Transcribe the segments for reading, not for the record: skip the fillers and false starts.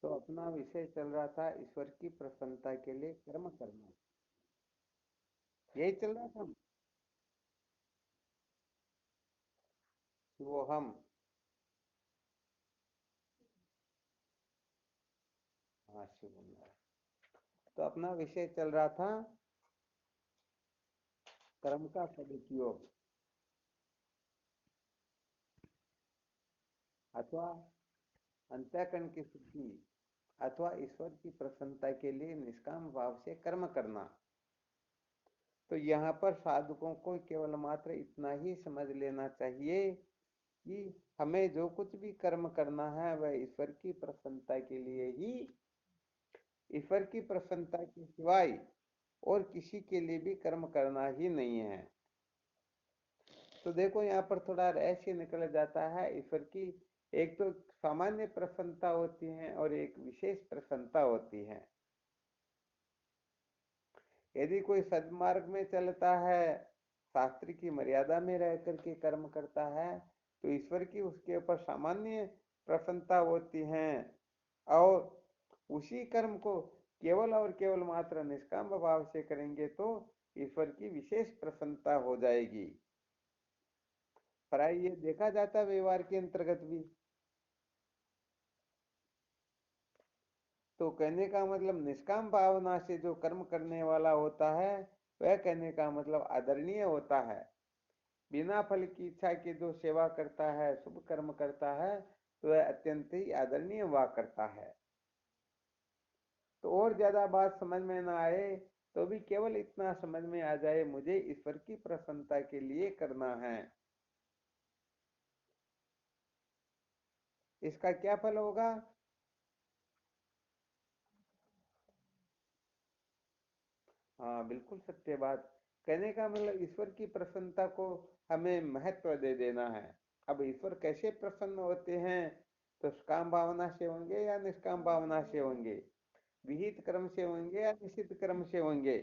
तो अपना विषय चल रहा था ईश्वर की प्रसन्नता के लिए कर्म करना। यही चल रहा था। वो हम। हाँ शिव बोल रहा है। तो अपना विषय चल रहा था कर्म का सदुपयोग अथवा अंतःकरण की शुद्धि अथवा ईश्वर की प्रसन्नता के लिए निष्काम भाव से कर्म करना। तो यहाँ पर साधकों को केवल मात्र इतना ही समझ लेना चाहिए कि हमें जो कुछ भी कर्म करना है वह ईश्वर की प्रसन्नता के लिए ही, ईश्वर की प्रसन्नता के सिवाय और किसी के लिए भी कर्म करना ही नहीं है। तो देखो यहाँ पर थोड़ा रहस्य निकल जाता है ईश्वर की। एक तो सामान्य प्रसन्नता होती है और एक विशेष प्रसन्नता होती है। यदि कोई सद्मार्ग में चलता है, शास्त्र की मर्यादा में रह करके कर्म करता है, तो ईश्वर की उसके ऊपर सामान्य प्रसन्नता होती है। और उसी कर्म को केवल और केवल मात्र निष्काम भाव से करेंगे तो ईश्वर की विशेष प्रसन्नता हो जाएगी। प्राय ये देखा जाता है व्यवहार के अंतर्गत भी। तो कहने का मतलब निष्काम भावना से जो कर्म करने वाला होता है वह कहने का मतलब आदरणीय होता है। बिना फल की इच्छा के जो सेवा करता है, शुभ कर्म करता है, तो वह अत्यंत ही आदरणीय हुआ करता है। तो और ज्यादा बात समझ में ना आए तो भी केवल इतना समझ में आ जाए मुझे ईश्वर की प्रसन्नता के लिए करना है। इसका क्या फल होगा? हाँ बिल्कुल सत्य बात। कहने का मतलब ईश्वर की प्रसन्नता को हमें महत्व दे देना है। अब ईश्वर कैसे प्रसन्न होते हैं? तो काम भावना से होंगे या निष्काम भावना से होंगे, विहित कर्म से होंगे या निषिद्ध कर्म से होंगे।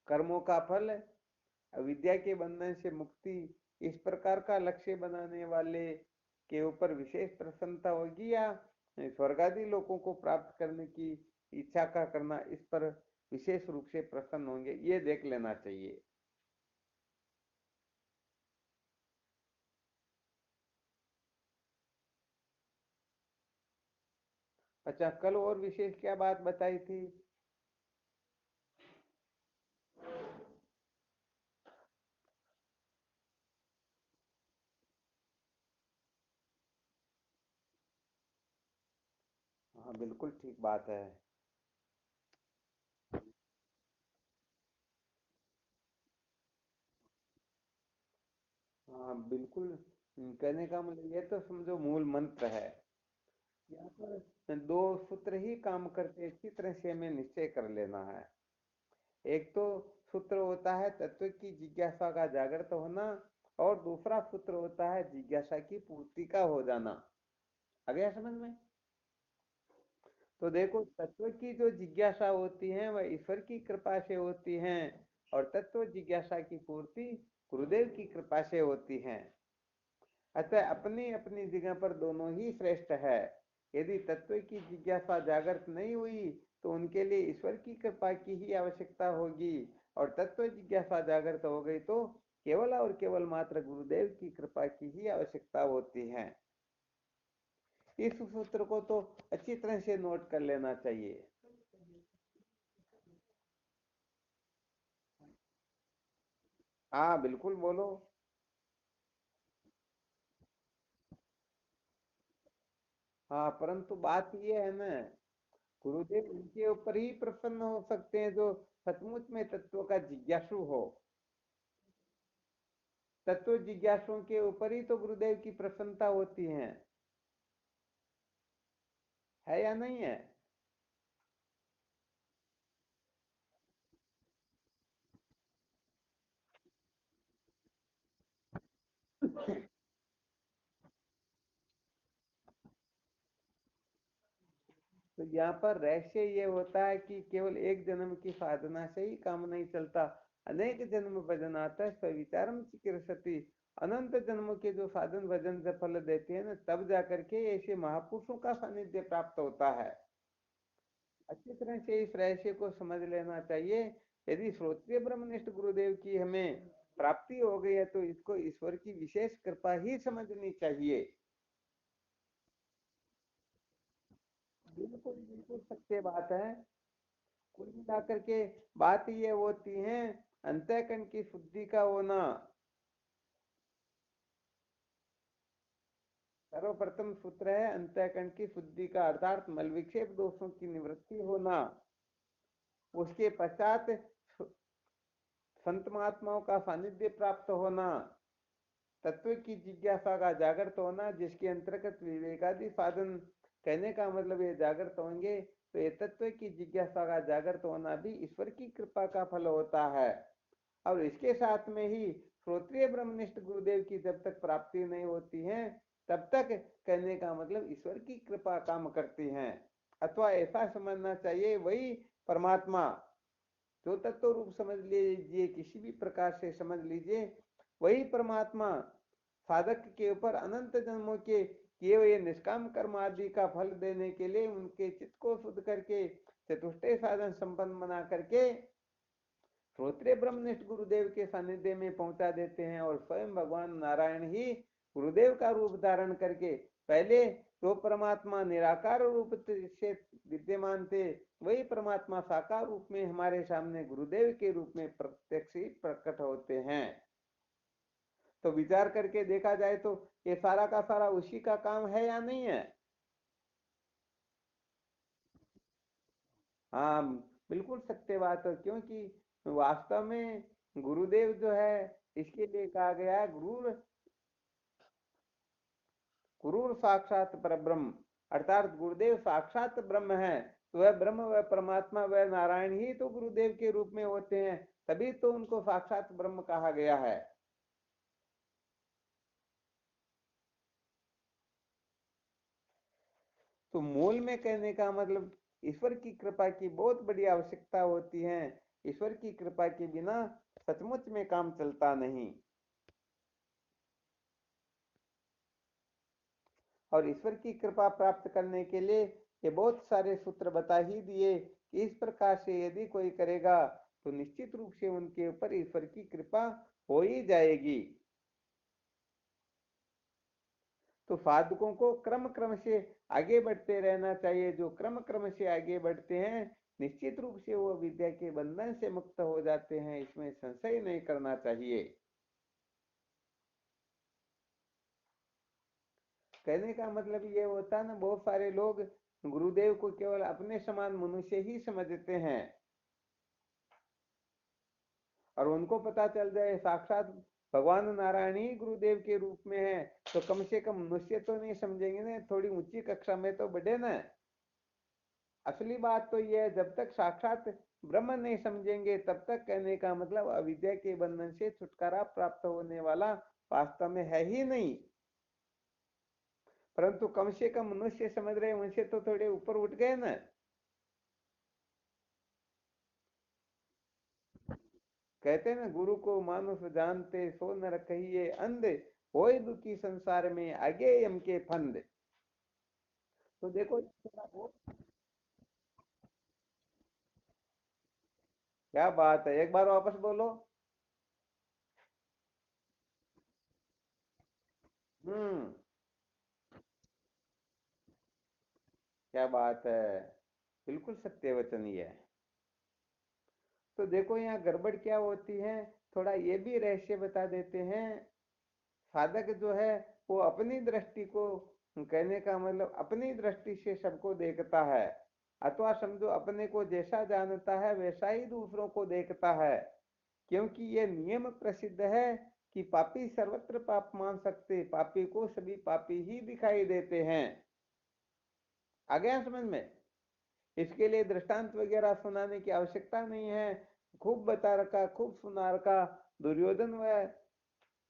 कर्मों का फल, अविद्या के बंधन से मुक्ति, इस प्रकार का लक्ष्य बनाने वाले के ऊपर विशेष प्रसन्नता होगी या स्वर्ग आदि लोगों को प्राप्त करने की इच्छा का करना, इस पर विशेष रूप से प्रसन्न होंगे, ये देख लेना चाहिए। अच्छा, कल और विशेष क्या बात बताई थी? हाँ बिल्कुल ठीक बात है। हाँ बिल्कुल। कहने का मतलब ये तो समझो मूल मंत्र है। यहाँ पर दो सूत्र ही काम करते, अच्छी तरह से हमें निश्चय कर लेना है। एक तो सूत्र होता है तत्व की जिज्ञासा का जागृत होना, और दूसरा सूत्र होता है जिज्ञासा की पूर्ति का हो जाना। आ गया समझ में? तो देखो, तत्व की जो जिज्ञासा होती है वह ईश्वर की कृपा से होती है, और तत्व जिज्ञासा की पूर्ति गुरुदेव की कृपा से होती है। अतः अपनी अपनी जगह पर दोनों ही श्रेष्ठ है। यदि तत्व की जिज्ञासा जागृत नहीं हुई तो उनके लिए ईश्वर की कृपा की ही आवश्यकता होगी, और तत्व जिज्ञासा जागृत हो गई तो केवल और केवल मात्र गुरुदेव की कृपा की ही आवश्यकता होती है। इस सूत्र को तो अच्छी तरह से नोट कर लेना चाहिए। हाँ बिल्कुल बोलो। हाँ परंतु बात ये है ना, गुरुदेव उनके ऊपर ही प्रसन्न हो सकते हैं जो सचमुच में तत्व का जिज्ञासु हो। तत्व जिज्ञासुओं के ऊपर ही तो गुरुदेव की प्रसन्नता होती है या नहीं है? तो यहाँ पर रहस्य ये होता है कि केवल एक जन्म की साधना से ही काम नहीं चलता। अनेक जन्म भजनात् सविचारम चिकीर्षति। अनंत जन्मों के जो साधन भजन से फल देते हैं ना, तब जाकर के ऐसे महापुरुषों का सानिध्य प्राप्त होता है। अच्छी तरह से इस रहस्य को समझ लेना चाहिए। यदि श्रोत्रिय ब्रह्मनिष्ठ गुरुदेव की हमें प्राप्ति हो गई है तो इसको ईश्वर की विशेष कृपा ही समझनी चाहिए। बिल्कुल बिल्कुल सत्य बात है। कुल मिलाकर के बात ये होती है, अंतःकरण की शुद्धि का होना। सर्वप्रथम सूत्र है अंतःकरण की शुद्धि का, अर्थात मल विक्षेप दोषों की निवृत्ति होना। उसके पश्चात संत महात्माओं का सानिध्य प्राप्त होना, तत्व की जिज्ञासा का जागृत होना, जिसके अंतर्गत विवेकादि साधन, कहने का मतलब ये जागृत होंगे तो ये तत्व की जिज्ञासा का जागृत होना भी ईश्वर की कृपा का फल होता है। और इसके साथ में ही श्रोत्रिय ब्रह्मनिष्ठ गुरुदेव की जब तक प्राप्ति नहीं होती है तब तक, कहने का मतलब ईश्वर की कृपा काम करती है। अथवा ऐसा समझना चाहिए वही परमात्मा, जो तत्व रूप समझ लीजिए, किसी भी प्रकार से समझ लीजिए, वही परमात्मा साधक के ऊपर अनंत जन्मों के किए हुए निष्काम कर्म आदि का फल देने के लिए उनके चित्त को शुद्ध करके चतुष्टय साधन संपन्न बना करके श्रोत्रिय ब्रह्मनिष्ठ गुरुदेव के सानिध्य में पहुंचा देते हैं। और स्वयं भगवान नारायण ही गुरुदेव का रूप धारण करके, पहले जो परमात्मा निराकार रूप से विद्यमान थे वही परमात्मा साकार रूप में हमारे सामने गुरुदेव के रूप में प्रत्यक्ष ही प्रकट होते हैं। तो विचार करके देखा जाए तो ये सारा का सारा उसी का काम है या नहीं है? हाँ, बिल्कुल सत्य बात है। क्योंकि वास्तव में गुरुदेव जो है, इसके लिए कहा गया है गुरु, गुरु साक्षात परब्रह्म, अर्थात गुरुदेव साक्षात ब्रह्म है। तो वह ब्रह्म, वह परमात्मा, वह नारायण ही तो गुरुदेव के रूप में होते हैं, तभी तो उनको साक्षात ब्रह्म कहा गया है। तो मूल में कहने का मतलब ईश्वर की कृपा की बहुत बड़ी आवश्यकता होती है। ईश्वर की कृपा के बिना सचमुच में काम चलता नहीं। और ईश्वर की कृपा प्राप्त करने के लिए ये बहुत सारे सूत्र बता ही दिए कि इस प्रकार से यदि कोई करेगा तो निश्चित रूप से उनके ऊपर ईश्वर की कृपा हो ही जाएगी। तो साधकों को क्रम क्रम से आगे बढ़ते रहना चाहिए। जो क्रम क्रम से आगे बढ़ते हैं निश्चित रूप से वो विद्या के बंधन से मुक्त हो जाते हैं, इसमें संशय नहीं करना चाहिए। कहने का मतलब ये होता है ना, बहुत सारे लोग गुरुदेव को केवल अपने समान मनुष्य ही समझते हैं, और उनको पता चल जाए साक्षात भगवान नारायण ही गुरुदेव के रूप में है तो कम से कम मनुष्य तो नहीं समझेंगे ना, थोड़ी ऊंची कक्षा में तो बढ़े ना। असली बात तो यह है, जब तक साक्षात ब्रह्म नहीं समझेंगे तब तक, कहने का मतलब अविद्या के बंधन से छुटकारा प्राप्त होने वाला वास्तव में है ही नहीं। परंतु कम से कम मनुष्य समझ रहे, उनसे तो थोड़े ऊपर उठ गए ना। कहते हैं ना, गुरु को मानुष जानते सो नर कहिए अंध, होए दुखी संसार में आगे यम के फंद। तो देखो क्या बात है, एक बार वापस बोलो। हम्म। क्या बात है, बिल्कुल सत्य वचन ही है। तो देखो यहाँ गड़बड़ क्या होती है, थोड़ा ये भी रहस्य बता देते हैं। साधक जो है वो अपनी दृष्टि को, कहने का मतलब अपनी दृष्टि से सबको देखता है, अथवा समझो अपने को जैसा जानता है वैसा ही दूसरों को देखता है। क्योंकि ये नियम प्रसिद्ध है कि पापी सर्वत्र पाप मान सकते, पापी को सभी पापी ही दिखाई देते हैं। आ गया समझ में? इसके लिए दृष्टांत वगैरह सुनाने की आवश्यकता नहीं है, खूब बता रखा, खूब सुना रखा। दुर्योधन व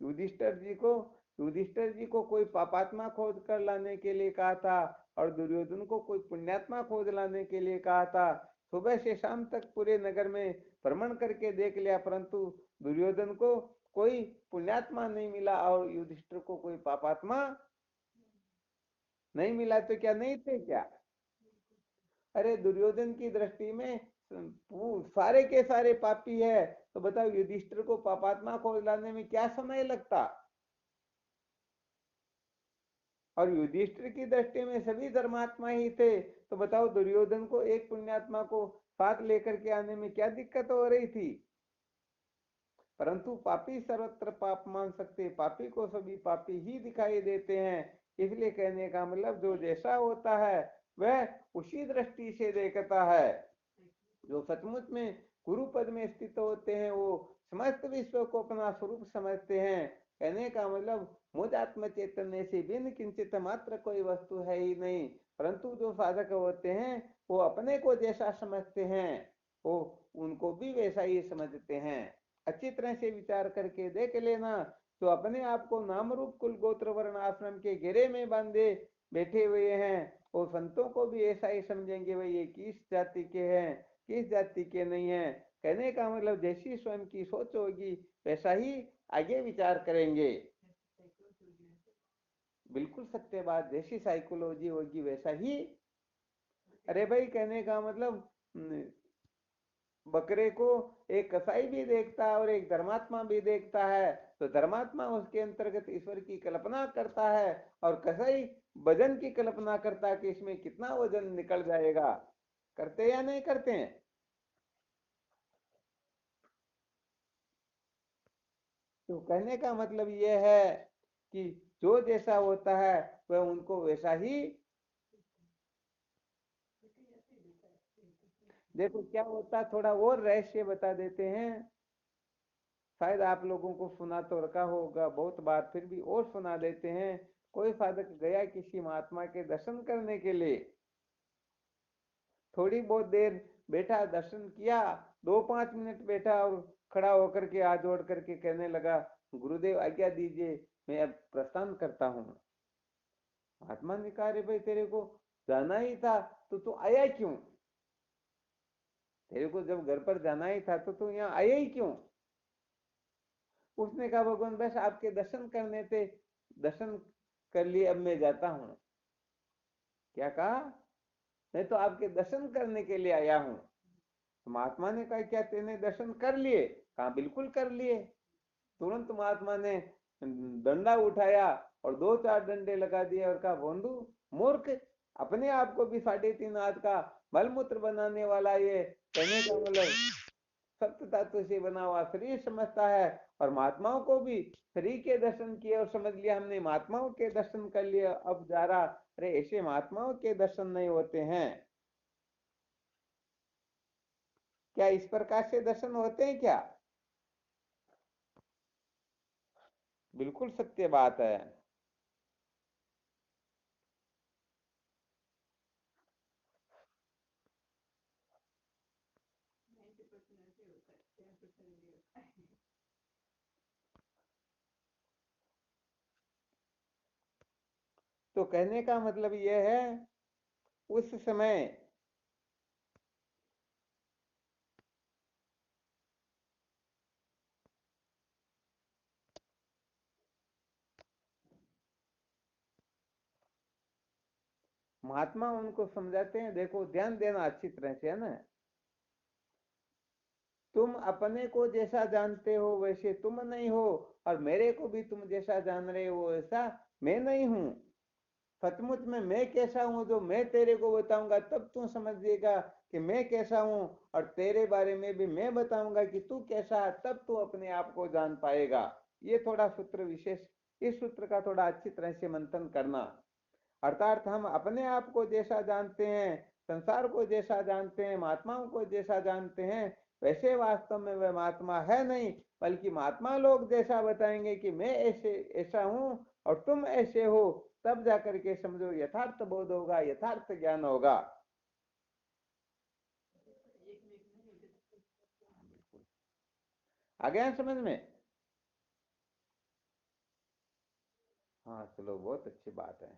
युधिष्ठिर जी को, युधिष्ठिर जी को कोई पापात्मा खोज कर लाने के लिए कहा था, और दुर्योधन को कोई पुण्यात्मा खोज लाने के लिए कहा था। सुबह से शाम तक पूरे नगर में भ्रमण करके देख लिया, परंतु दुर्योधन को कोई पुण्यात्मा नहीं मिला और युधिष्ठिर को कोई पापात्मा नहीं मिला, तो क्या नहीं थे क्या? अरे दुर्योधन की दृष्टि में सारे के सारे पापी है, तो बताओ युधिष्ठिर को पापात्मा को लाने में क्या समय लगता? और युधिष्ठिर की दृष्टि में सभी धर्मात्मा ही थे, तो बताओ दुर्योधन को एक पुण्यात्मा को साथ लेकर के आने में क्या दिक्कत हो रही थी? परंतु पापी सर्वत्र पाप मान सकते, पापी को सभी पापी ही दिखाई देते हैं। इसलिए कहने का मतलब जो जैसा होता है वह उसी दृष्टि से देखता है। जो सचमुच में गुरु पद में स्थित होते हैं वो समस्त विश्व को अपना स्वरूप समझते हैं। कहने का मतलब मुझ आत्म चैतन्य से बिन किंचित मात्र कोई वस्तु है ही नहीं। परंतु जो साधक होते हैं वो अपने को जैसा समझते हैं वो उनको भी वैसा ही समझते हैं। अच्छी तरह से विचार करके देख लेना, तो अपने आप को नाम रूप कुल गोत्र वर्ण आश्रम के घेरे में बांधे बैठे हुए हैं, और संतों को भी ऐसा ही समझेंगे भाई ये किस जाति के हैं, किस जाति के नहीं है। कहने का मतलब जैसी स्वयं की सोच होगी वैसा ही आगे विचार करेंगे। बिल्कुल सत्य बात, जैसी साइकोलॉजी होगी वैसा ही। अरे भाई कहने का मतलब बकरे को एक कसाई भी देखता है और एक धर्मात्मा भी देखता है, तो धर्मात्मा उसके अंतर्गत ईश्वर की कल्पना करता है और कसाई वजन की कल्पना करता है कि इसमें कितना वजन निकल जाएगा। करते या नहीं करते हैं? तो कहने का मतलब यह है कि जो जैसा होता है वह उनको वैसा ही। देखो क्या होता है, थोड़ा और रहस्य बता देते हैं। शायद आप लोगों को सुना तो रखा होगा बहुत बार, फिर भी और सुना देते हैं। कोई साधक गया किसी महात्मा के दर्शन करने के लिए, थोड़ी बहुत देर बैठा, दर्शन किया, 2-5 मिनट बैठा और खड़ा होकर के हाथ जोड़ करके कहने लगा गुरुदेव आज्ञा दीजिए, मैं अब प्रस्थान करता हूँ। महात्मा ने कहा रे भाई तेरे को जाना ही था तो तू आया क्यों? तेरे को जब घर पर जाना ही था तो तू यहाँ आया ही क्यों? उसने कहा भगवान बस आपके दर्शन करने थे, दर्शन कर लिए, अब मैं जाता हूँ। क्या कहा? मैं तो आपके दर्शन करने के लिए आया हूँ। तो महात्मा ने कहा क्या तेने दर्शन कर लिए? कहा बिल्कुल कर लिए। तुरंत महात्मा ने डंडा उठाया और 2-4 डंडे लगा दिए और कहा बंधु मूर्ख, अपने आप को भी 3.5 हाथ का मलमूत्र बनाने वाला ये कहने का मतलब सप्त धातु से बना हुआ शरीर समझता है, और महात्माओं को भी शरीर के दर्शन किए और समझ लिया हमने महात्माओं के दर्शन कर लिए, अब जा रहा। अरे ऐसे महात्माओं के दर्शन नहीं होते हैं। क्या इस प्रकार से दर्शन होते हैं क्या? बिल्कुल सत्य बात है। तो कहने का मतलब यह है उस समय महात्मा उनको समझाते हैं, देखो ध्यान देना अच्छी तरह से है ना। तुम अपने को जैसा जानते हो वैसे तुम नहीं हो, और मेरे को भी तुम जैसा जान रहे हो वैसा मैं नहीं हूं। सचमुच में मैं कैसा हूं जो मैं तेरे को बताऊंगा तब तू समझिएगा कि मैं कैसा हूं, और तेरे बारे में भी मैं बताऊंगा कि तू कैसा है, तब तू अपने आप को जान पाएगा। ये थोड़ा सूत्र विशेष, इस सूत्र का थोड़ा अच्छी तरह से मंथन करना। अर्थात हम अपने आप को जैसा जानते हैं, संसार को जैसा जानते हैं, महात्माओं को जैसा जानते हैं, वैसे वास्तव में वह महात्मा है नहीं, बल्कि महात्मा लोग जैसा बताएंगे कि मैं ऐसे ऐसा हूं और तुम ऐसे हो, तब जाकर के समझो यथार्थ बोध होगा, यथार्थ ज्ञान होगा। आ गया समझ में? हाँ चलो बहुत अच्छी बात है।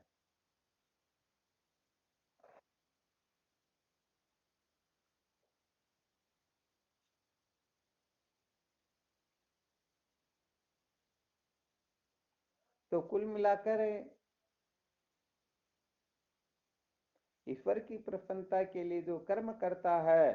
तो कुल मिलाकर ईश्वर की प्रसन्नता के लिए जो कर्म करता है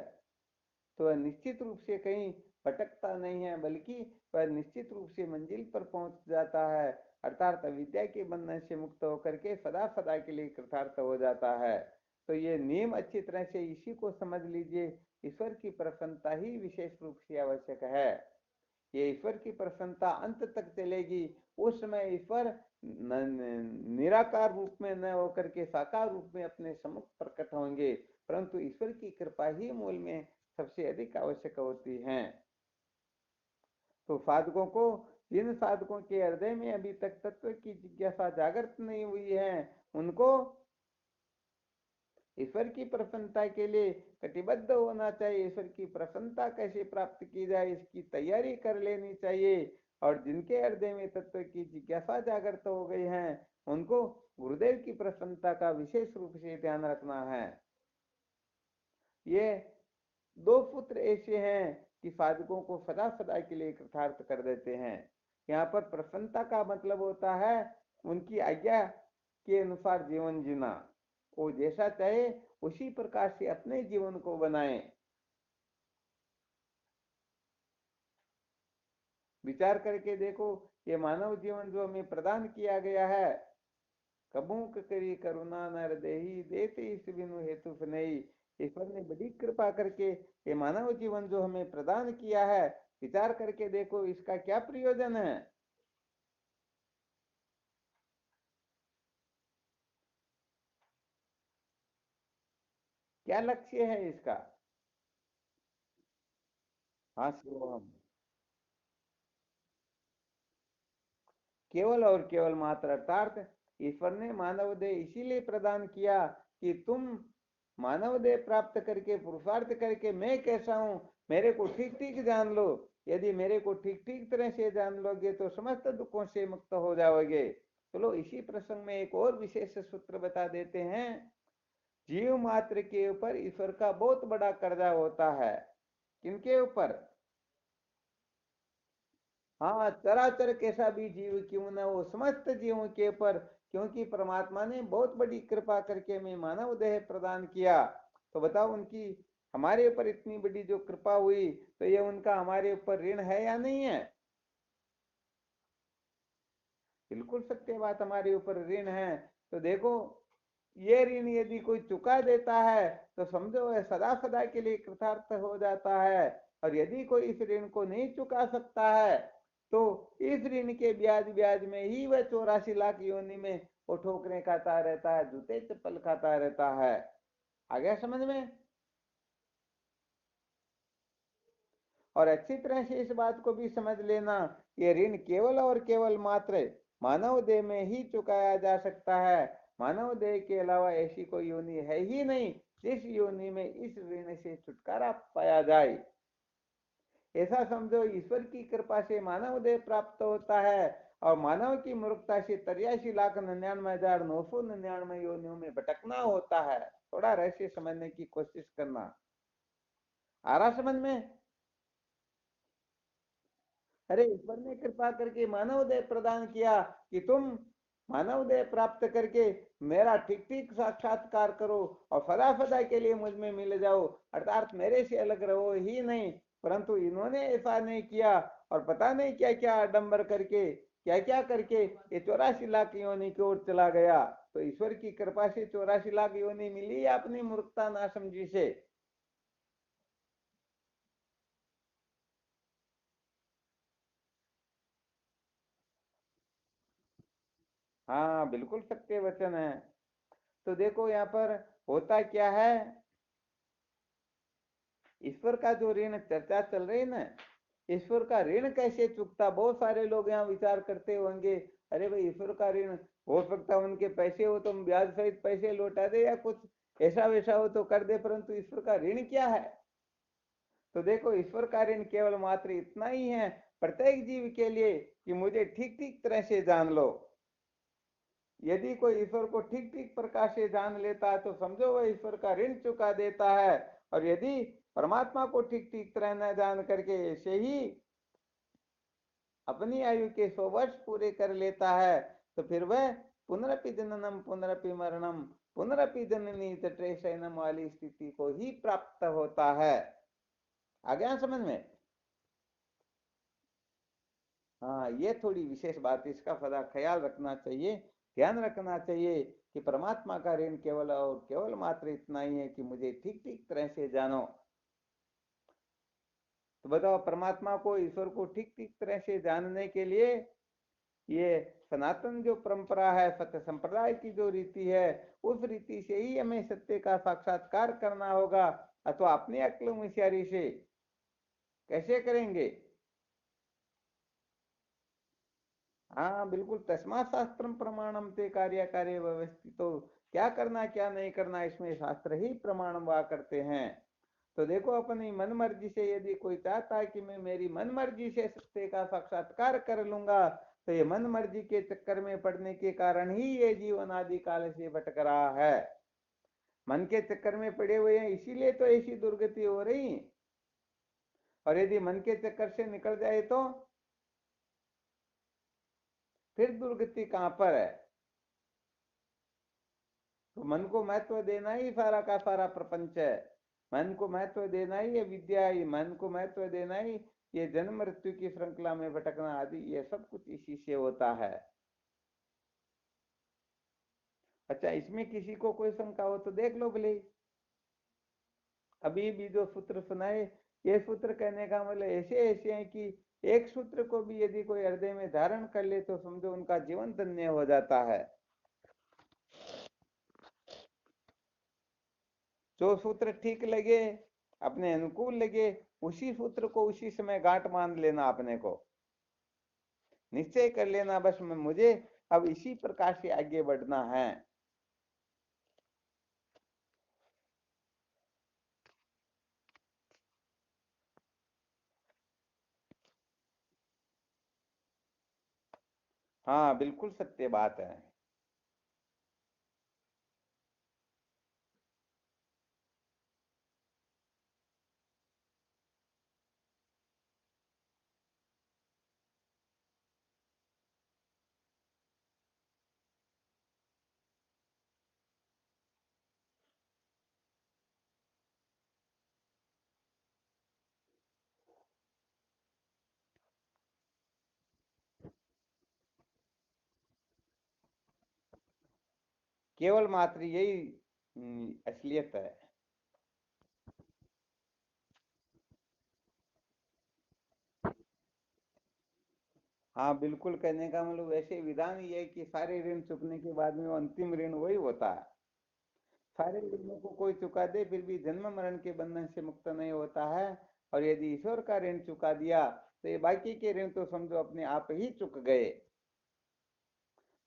तो वह निश्चित रूप से कहीं भटकता नहीं है, बल्कि वह निश्चित रूप से मंजिल पर पहुंच जाता है, अर्थात अविद्या के बंधन से मुक्त होकर के सदा सदा के लिए कृतार्थ हो जाता है। तो ये नियम अच्छी तरह से इसी को समझ लीजिए, ईश्वर की प्रसन्नता ही विशेष रूप से आवश्यक है। ये ईश्वर की प्रसन्नता अंत तक चलेगी। उस समय ईश्वर निराकार रूप में न होकर के साकार रूप में अपने सम्मुख प्रकट होंगे, परंतु ईश्वर की कृपा ही मूल में सबसे अधिक आवश्यक होती है। तो साधकों को, जिन साधकों के हृदय में अभी तक तत्व की जिज्ञासा जागृत नहीं हुई है, उनको ईश्वर की प्रसन्नता के लिए कटिबद्ध होना चाहिए। ईश्वर की प्रसन्नता कैसे प्राप्त की जाए इसकी तैयारी कर लेनी चाहिए। और जिनके हृदय में तत्व की जिज्ञासा जागृत हो गई है, उनको गुरुदेव की प्रसन्नता का विशेष रूप से ध्यान रखना है। ये दो पुत्र ऐसे हैं कि साधकों को सदा सदा के लिए कृतार्थ कर देते हैं। यहाँ पर प्रसन्नता का मतलब होता है उनकी आज्ञा के अनुसार जीवन जीना। वो जैसा चाहे उसी प्रकार से अपने जीवन को बनाए। विचार करके देखो, ये मानव जीवन जो हमें प्रदान किया गया है, कबूक करी करुणा नर देही देते इस बिनु हेतु नहीं। ईश्वर ने बड़ी कृपा करके ये मानव जीवन जो हमें प्रदान किया है, विचार करके देखो इसका क्या प्रयोजन है, क्या लक्ष्य है इसका। हाँ शिवम, केवल और केवल मात्र अर्थात ईश्वर ने मानव देह इसीलिए प्रदान किया कि तुम मानव देह प्राप्त करके पुरुषार्थ करके मैं कैसा हूं मेरे को ठीक ठीक जान लो। यदि मेरे को ठीक ठीक तरह से जान लोगे तो समस्त दुखों से मुक्त हो जाओगे। चलो इसी प्रसंग में एक और विशेष सूत्र बता देते हैं। जीव मात्र के ऊपर ईश्वर का बहुत बड़ा कर्जा होता है। किनके ऊपर? हाँ, चराचर कैसा भी जीव क्यों ना हो, समस्त जीवों के ऊपर, क्योंकि परमात्मा ने बहुत बड़ी कृपा करके हमें मानव देह प्रदान किया। तो बताओ, उनकी हमारे ऊपर इतनी बड़ी जो कृपा हुई, तो ये उनका हमारे ऊपर ऋण है या नहीं है? बिल्कुल सत्य बात, हमारे ऊपर ऋण है। तो देखो, ये ऋण यदि कोई चुका देता है तो समझो वह सदा सदा के लिए कृतार्थ हो जाता है। और यदि कोई इस ऋण को नहीं चुका सकता है तो इस ऋण के ब्याज ब्याज में ही वह 84 लाख योनि में वो ठोकरें खाता रहता है, जूते चप्पल खाता रहता है। आ गया समझ में? और अच्छी तरह से इस बात को भी समझ लेना, ये ऋण केवल और केवल मात्र मानव देह में ही चुकाया जा सकता है। मानव देह के अलावा ऐसी कोई योनि है ही नहीं जिस योनि में इस ऋण से छुटकारा पाया जाए। ऐसा समझो, ईश्वर की कृपा से मानव देह प्राप्त होता है और मानव की मूर्खता से 83,99,999 योनियों में भटकना होता है। थोड़ा रहस्य समझने की कोशिश करना। आ रहा समझ में? अरे ईश्वर ने कृपा करके मानव देह प्रदान किया कि तुम मानव देह प्राप्त करके मेरा ठीक ठीक साक्षात्कार करो और सदा सदा के लिए मुझ में मिल जाओ, अर्थात मेरे से अलग रहो ही नहीं। परंतु इन्होंने ऐसा नहीं किया और पता नहीं क्या क्या आडंबर करके, क्या क्या करके ये 84 लाख योनि की ओर चला गया। तो ईश्वर की कृपा से 84 लाख योनि मिली या अपनी मूर्खता ना समझी से? हाँ, बिल्कुल सत्य वचन है। तो देखो यहाँ पर होता क्या है, ईश्वर का जो ऋण चर्चा चल रही है ना, ईश्वर का ऋण कैसे चुकता, बहुत सारे लोग यहाँ विचार करते होंगे। अरे भाई, ईश्वर का ऋण हो सकता है उनके पैसे हो तो हम ब्याज सहित पैसे लौटा दे या कुछ ऐसा वैसा हो तो कर दे, परंतु ईश्वर का ऋण क्या है? तो देखो, ईश्वर का ऋण केवल मात्र इतना ही है प्रत्येक जीव के लिए कि मुझे ठीक ठीक तरह से जान लो। यदि कोई ईश्वर को ठीक ठीक प्रकार से जान लेता है तो समझो वह ईश्वर का ऋण चुका देता है। और यदि परमात्मा को ठीक ठीक तरह न जान करके ऐसे ही अपनी आयु के 100 वर्ष पूरे कर लेता है तो फिर वह पुनरपि जननम पुनरपि मरणम पुनरपि जननी तटे शयनम वाली स्थिति को ही प्राप्त होता है। आ गया समझ में? हाँ, ये थोड़ी विशेष बात, इसका सदा ख्याल रखना चाहिए, ध्यान रखना चाहिए कि परमात्मा का ऋण केवल और केवल मात्र इतना ही है कि मुझे ठीक ठीक तरह से जानो। तो बताओ, परमात्मा को, ईश्वर को ठीक ठीक तरह से जानने के लिए ये सनातन जो परंपरा है, सत्य संप्रदाय की जो रीति है, उस रीति से ही हमें सत्य का साक्षात्कार करना होगा, अथवा अपनी अक्ल होशियारी से कैसे करेंगे? हाँ बिल्कुल, तस्मात् शास्त्रम प्रमाणम ते कार्य कार्य व्यवस्थित। तो क्या करना क्या नहीं करना, इसमें शास्त्र ही प्रमाण हुआ करते हैं। तो देखो, अपनी मन मर्जी से यदि कोई चाहता है कि मैं मेरी मन मर्जी से सत्य का साक्षात्कार कर लूंगा, तो ये मन मर्जी के चक्कर में पड़ने के कारण ही ये जीवन आदि काल से भटक रहा है। मन के चक्कर में पड़े हुए हैं, इसीलिए तो ऐसी दुर्गति हो रही। और यदि मन के चक्कर से निकल जाए तो फिर दुर्गति कहां पर है? तो मन को महत्व देना ही सारा का सारा प्रपंच है। मन को महत्व देना ही ये विद्या, ही मन को महत्व देना ही ये जन्म मृत्यु की श्रृंखला में भटकना आदि, ये सब कुछ इसी से होता है। अच्छा, इसमें किसी को कोई शंका हो तो देख लो भले। अभी भी जो सूत्र सुनाए, ये सूत्र कहने का मतलब ऐसे ऐसे हैं कि एक सूत्र को भी यदि कोई हृदय में धारण कर ले तो समझो उनका जीवन धन्य हो जाता है। जो सूत्र ठीक लगे, अपने अनुकूल लगे, उसी सूत्र को उसी समय गांठ मान लेना, अपने को निश्चय कर लेना, बस मुझे अब इसी प्रकार से आगे बढ़ना है। हाँ बिल्कुल सत्य बात है। केवल मात्र यही असलियत है। हाँ बिल्कुल, कहने का मतलब वैसे विधान ये है कि सारे ऋण चुकने के बाद में वो अंतिम ऋण वही होता है। सारे ऋणों को कोई चुका दे फिर भी जन्म मरण के बंधन से मुक्त नहीं होता है। और यदि ईश्वर का ऋण चुका दिया तो ये बाकी के ऋण तो समझो अपने आप ही चुक गए।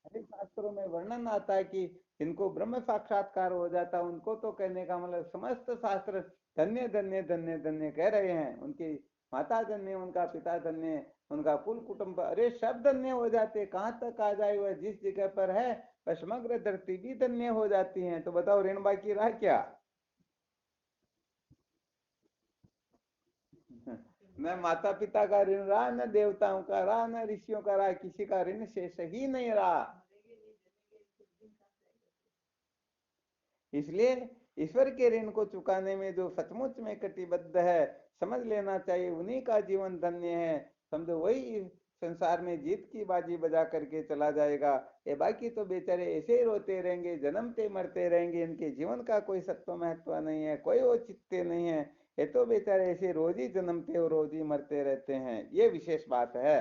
अनेक शास्त्रों में वर्णन आता है कि जिनको ब्रह्म साक्षात्कार हो जाता है उनको तो, कहने का मतलब समस्त शास्त्र धन्य धन्य धन्य धन्य कह रहे हैं। उनकी माता धन्य, उनका पिता धन्य, उनका कुल कुटुंब, अरे सब धन्य हो जाते। कहाँ तक आ जाए, वह जिस जगह पर है वह समग्र धरती भी धन्य हो जाती है। तो बताओ, ऋण बाकी रहा क्या? न माता पिता का ऋण रहा, न देवताओं का रहा, न ऋषियों का रहा, किसी का ऋण शेष ही नहीं रहा। इसलिए ईश्वर के ऋण को चुकाने में जो सचमुच में कटिबद्ध है, समझ लेना चाहिए उन्हीं का जीवन धन्य है। समझो वही संसार में जीत की बाजी बजा करके चला जाएगा। ये बाकी तो बेचारे ऐसे ही रोते रहेंगे, जन्मते मरते रहेंगे, इनके जीवन का कोई सत्व महत्व नहीं है, कोई औचित्य नहीं है। ये तो बेचारे ऐसे रोज ही जन्मते और रोज ही मरते रहते हैं, ये विशेष बात है।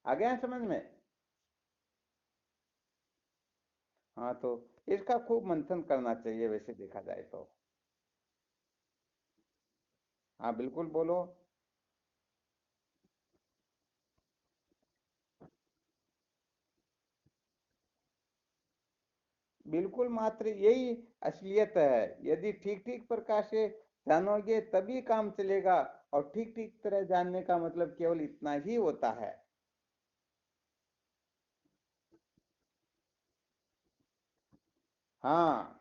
आ गया समझ में? हाँ, तो इसका खूब मंथन करना चाहिए वैसे देखा जाए तो। हाँ बिल्कुल, बोलो। बिल्कुल, मात्र यही असलियत है। यदि ठीक ठीक प्रकार से जानोगे तभी काम चलेगा। और ठीक ठीक तरह जानने का मतलब केवल इतना ही होता है। हाँ,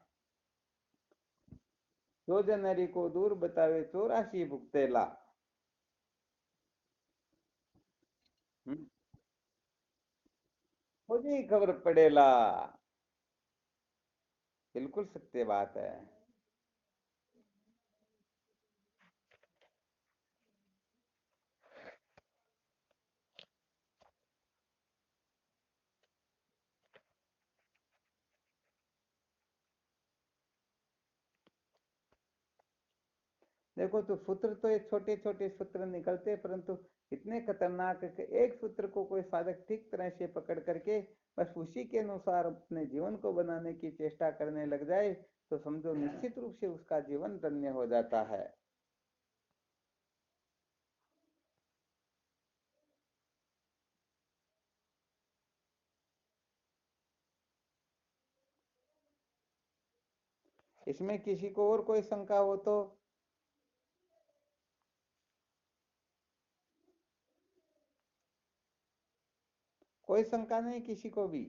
जो जनरी को दूर बतावे 84 भुगतेला। हम्म, मुझे खबर पड़ेला। बिल्कुल सत्य बात है। देखो तो सूत्र तो ये छोटे छोटे सूत्र निकलते हैं, परंतु इतने खतरनाक है कि एक सूत्र को कोई साधक ठीक तरह से पकड़ करके बस उसी के अनुसार अपने जीवन को बनाने की चेष्टा करने लग जाए, तो समझो निश्चित रूप से उसका जीवन धन्य हो जाता है। इसमें किसी को और कोई शंका हो तो? कोई शंका नहीं किसी को भी?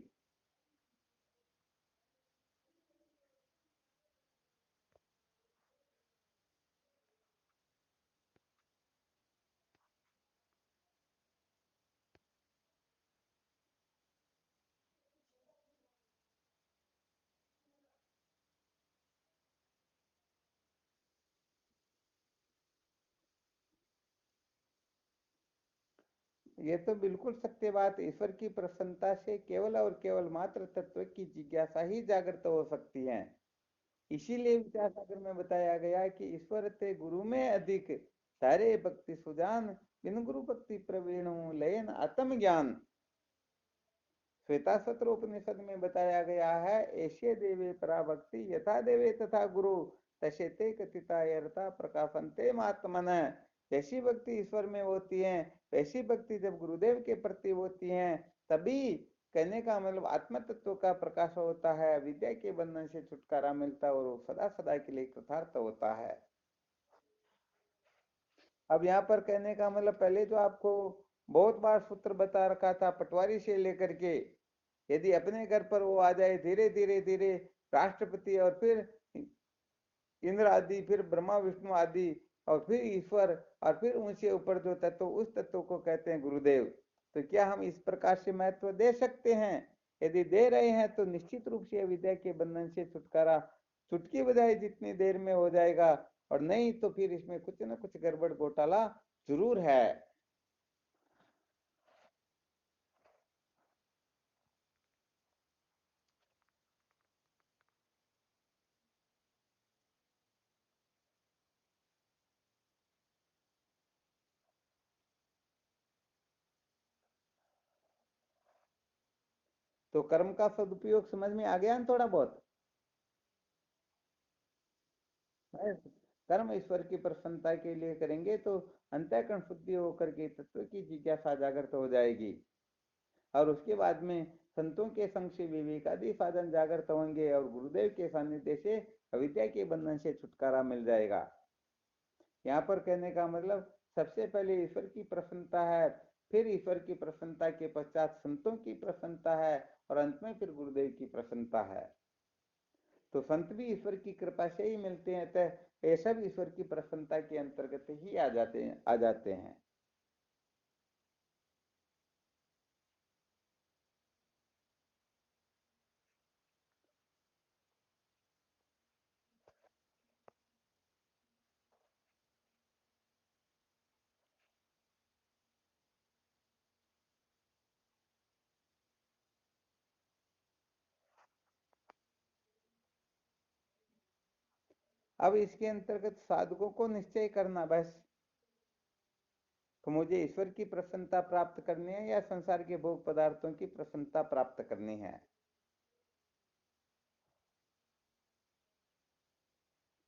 ये तो बिल्कुल सत्य बात। ईश्वर की प्रसन्नता से केवल और केवल मात्र तत्व की जिज्ञासा ही जागृत हो सकती है। इसीलिए विचार सागर में बताया गया कि ईश्वर ते गुरु में अधिक, सारे भक्ति सुजान, बिन गुरु भक्ति प्रवीण हूँ लयन आत्म ज्ञान। श्वेता सत्र उपनिषद में बताया गया है, ऐसे देवे पराभक्ति यथा देवे तथा गुरु, तसे ते कथिता यथा प्रकाशनते महात्मन। जैसी भक्ति ईश्वर में होती है, वैसी भक्ति जब गुरुदेव के प्रति होती है, तभी कहने का मतलब आत्म तत्व का प्रकाश होता है, विद्या के बंधन से छुटकारा मिलता है और वो सदा सदा के लिए कृतार्थ होता है। अब यहाँ पर कहने का मतलब पहले जो आपको बहुत बार सूत्र बता रखा था पटवारी से लेकर के, यदि अपने घर पर वो आ जाए धीरे धीरे धीरे, राष्ट्रपति और फिर इंद्र आदि, फिर ब्रह्मा विष्णु आदि, और फिर ईश्वर, और फिर ऊंचे ऊपर जो तत्व, उस तत्व को कहते हैं गुरुदेव। तो क्या हम इस प्रकार से महत्व दे सकते हैं? यदि दे रहे हैं तो निश्चित रूप से विद्या के बंधन से छुटकारा चुटकी बजाए जितनी देर में हो जाएगा, और नहीं तो फिर इसमें कुछ ना कुछ गड़बड़ घोटाला जरूर है। तो कर्म का सदुपयोग समझ में आ गया ना थोड़ा बहुत? है। कर्म ईश्वर की प्रसन्नता के लिए करेंगे तो अंतःकरण शुद्धि होकर के तत्व की जिज्ञासा जागृत हो जाएगी, और उसके बाद में संतों के संग से विवेक आदि साधन जागृत होंगे, और गुरुदेव के सानिध्य से अविद्या के बंधन से छुटकारा मिल जाएगा। यहाँ पर कहने का मतलब सबसे पहले ईश्वर की प्रसन्नता है, फिर ईश्वर की प्रसन्नता के पश्चात संतों की प्रसन्नता है, और अंत में फिर गुरुदेव की प्रसन्नता है। तो संत भी ईश्वर की कृपा से ही मिलते हैं, अतः ये सब ईश्वर की प्रसन्नता के अंतर्गत ही आ जाते हैं। अब इसके अंतर्गत साधकों को निश्चय करना बस, तो मुझे ईश्वर की प्रसन्नता प्राप्त करनी है या संसार के भोग पदार्थों की प्रसन्नता प्राप्त करनी है।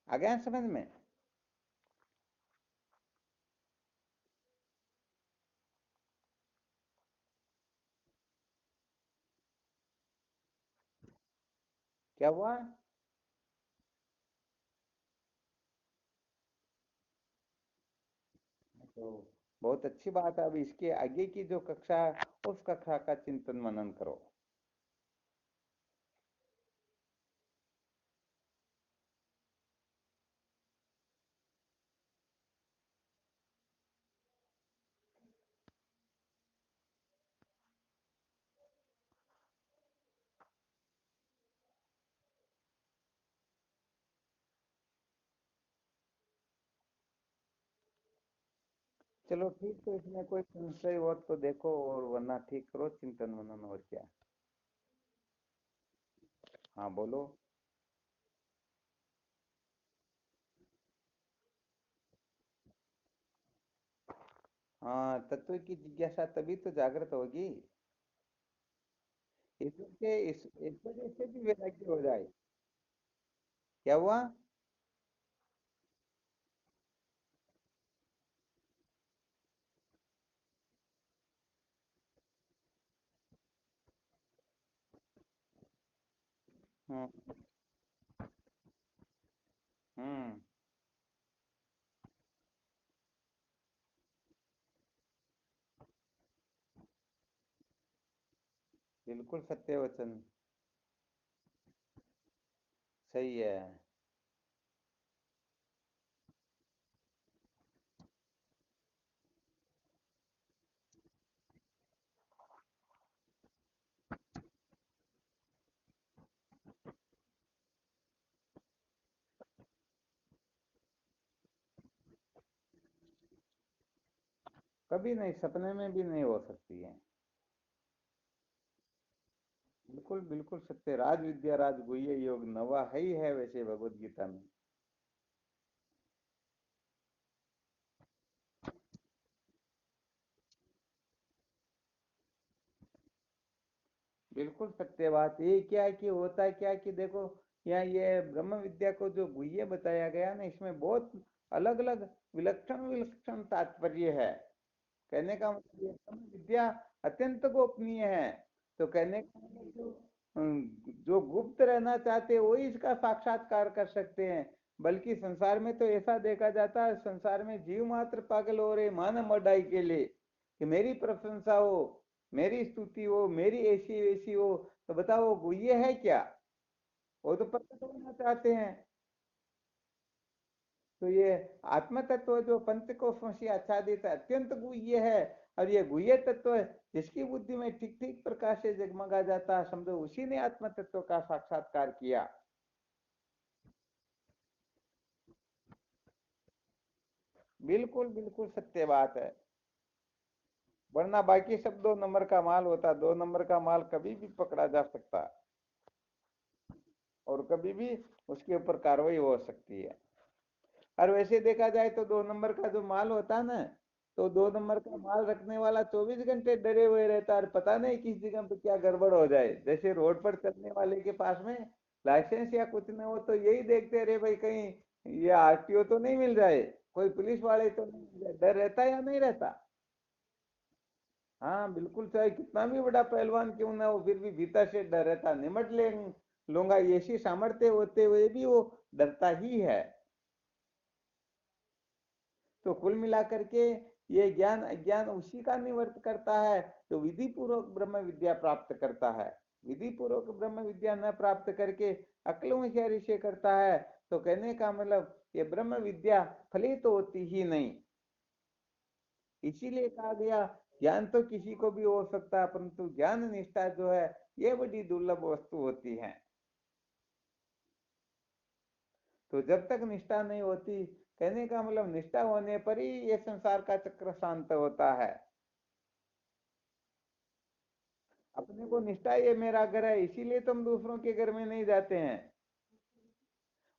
आ गया समझ में? क्या हुआ? तो बहुत अच्छी बात है। अब इसके आगे की जो कक्षा है, उस कक्षा का चिंतन मनन करो। चलो ठीक, तो इसमें कोई संशय हो तो देखो, और वरना ठीक करो चिंतन मनन, और क्या। हाँ बोलो। हाँ, तत्व की जिज्ञासा तभी तो जागृत होगी। ईश्वर के इस ईश्वर से भी वैराग्य हो जाए। क्या हुआ? हम्म। हम्म। बिल्कुल सत्य वचन। सही है। कभी नहीं, सपने में भी नहीं हो सकती है। बिल्कुल बिल्कुल सत्य, राज विद्या राज गुह्य योग नवा है ही है वैसे भगवत गीता में। बिल्कुल सत्य बात। ये क्या है कि होता है क्या कि देखो, यहाँ ये ब्रह्म विद्या को जो गुह्य बताया गया ना, इसमें बहुत अलग अलग विलक्षण विलक्षण तात्पर्य है। कहने का मतलब ये ब्रह्म विद्या अत्यंत गोपनीय है। तो कहने का मतलब जो गुप्त रहना चाहते हैं वही इसका साक्षात्कार कर सकते हैं। बल्कि संसार में तो ऐसा देखा जाता है, संसार में जीव मात्र पागल हो रहे मानव मडाई के लिए, कि मेरी प्रशंसा हो, मेरी स्तुति हो, मेरी ऐसी वैसी हो। तो बताओ वो ये है क्या? वो तो प्रकट होना चाहते हैं। तो ये आत्म तत्व जो पंचकोशों आच्छादित है, अत्यंत गुह्य है। और ये गुह्य तत्व है जिसकी बुद्धि में ठीक ठीक प्रकाश से जगमगा जाता है, समझो उसी ने आत्म तत्व का साक्षात्कार किया। बिल्कुल बिल्कुल सत्य बात है। वरना बाकी सब 2 नंबर का माल होता, 2 नंबर का माल कभी भी पकड़ा जा सकता, और कभी भी उसके ऊपर कार्रवाई हो सकती है। और वैसे देखा जाए तो 2 नंबर का जो माल होता है ना, तो 2 नंबर का माल रखने वाला 24 घंटे डरे हुए रहता है, और पता नहीं किस जगह पे क्या गड़बड़ हो जाए। जैसे रोड पर चलने वाले के पास में लाइसेंस या कुछ न हो तो यही देखते रहे भाई, कहीं ये आरटीओ तो नहीं मिल जाए, कोई पुलिस वाले तो नहीं मिल जाए, डर रहता है या नहीं रहता? हाँ बिल्कुल, चाहे कितना भी बड़ा पहलवान क्यों ना हो, फिर भी भीतर से डर रहता, निमट ले लूंगा, ऐसी सामर्थ्य होते हुए भी वो डरता ही है। तो कुल मिलाकर के ये ज्ञान अज्ञान उसी का निवर्त करता है जो विधि पूर्वक ब्रह्म विद्या प्राप्त करता है। विधि पूर्वक ब्रह्म विद्या न प्राप्त करके अक्ल होशियारी से करता है, तो कहने का मतलब ये ब्रह्म विद्या फलित तो होती ही नहीं। इसीलिए कहा गया, ज्ञान तो किसी को भी हो सकता है, परंतु ज्ञान निष्ठा जो है ये बड़ी दुर्लभ वस्तु होती है। तो जब तक निष्ठा नहीं होती, कहने का मतलब निष्ठा होने पर ही ये संसार का चक्र शांत होता है। अपने को निष्ठा ये मेरा घर है, इसीलिए तुम दूसरों के घर में नहीं जाते हैं।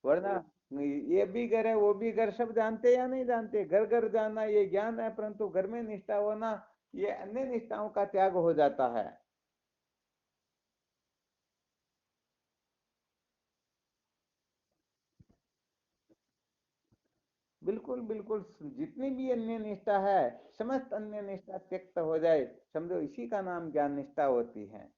वरना ये भी घर है वो भी घर, सब जानते या नहीं जानते, घर घर जाना ये ज्ञान है, परंतु घर में निष्ठा होना ये अन्य निष्ठाओं का त्याग हो जाता है। बिल्कुल बिल्कुल, जितनी भी अन्य निष्ठा है, समस्त अन्य निष्ठा त्यक्त हो जाए, समझो इसी का नाम ज्ञान निष्ठा होती है।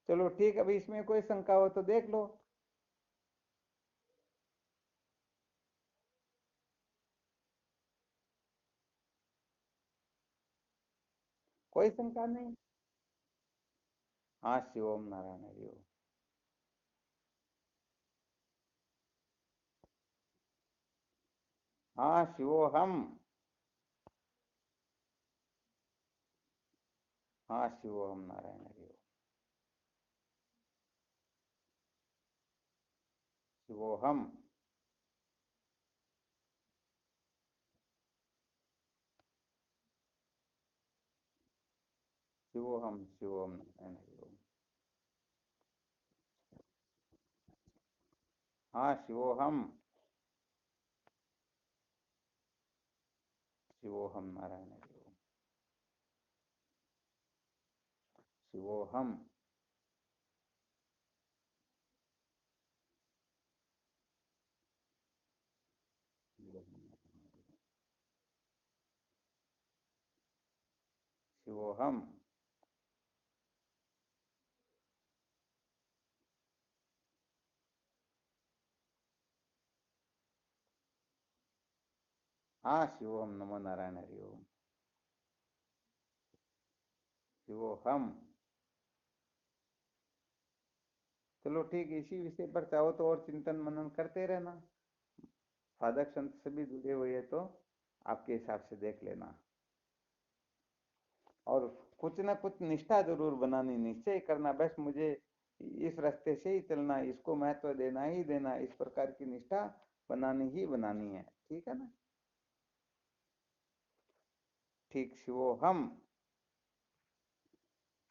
चलो ठीक, अभी इसमें कोई शंका हो तो देख लो। कोई शंका नहीं। हाँ, शिवम नारायण हरि ओम। हाँ शिवो हम। हाँ शिवोहम नारायण हरि ओम। शिवोहम। शिवोहम शिवोहम नारायण हरि ओम। हाँ शिवोहम। शिवोहम नारायण हरि ओम। शिवोहम। शिवोहम। हाँ शिवोहम नमो नारायण हरि ओम। शिवोहम। चलो ठीक है, इसी विषय पर चाहो तो और चिंतन मनन करते रहना। साधक संत सभी जुड़े हुए हैं तो आपके हिसाब से देख लेना। और कुछ ना कुछ निष्ठा जरूर बनानी, निश्चय करना बस मुझे इस रास्ते से ही चलना, इसको महत्व देना ही देना, इस प्रकार की निष्ठा बनानी ही बनानी है। ठीक है ना। ठीक शिवोहम।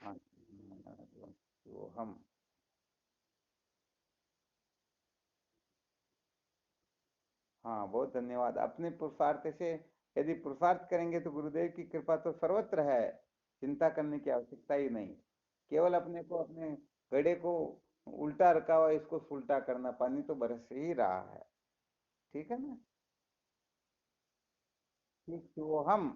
हाँ शिवोहम। हाँ बहुत धन्यवाद। अपने पुरुषार्थ से यदि पुरुषार्थ करेंगे तो गुरुदेव की कृपा तो सर्वत्र है। चिंता करने की आवश्यकता ही नहीं। केवल अपने को अपने घड़े को उल्टा रखा हुआ, इसको सुलटा करना, पानी तो बरस ही रहा है। ठीक है ना। ठीक वो हम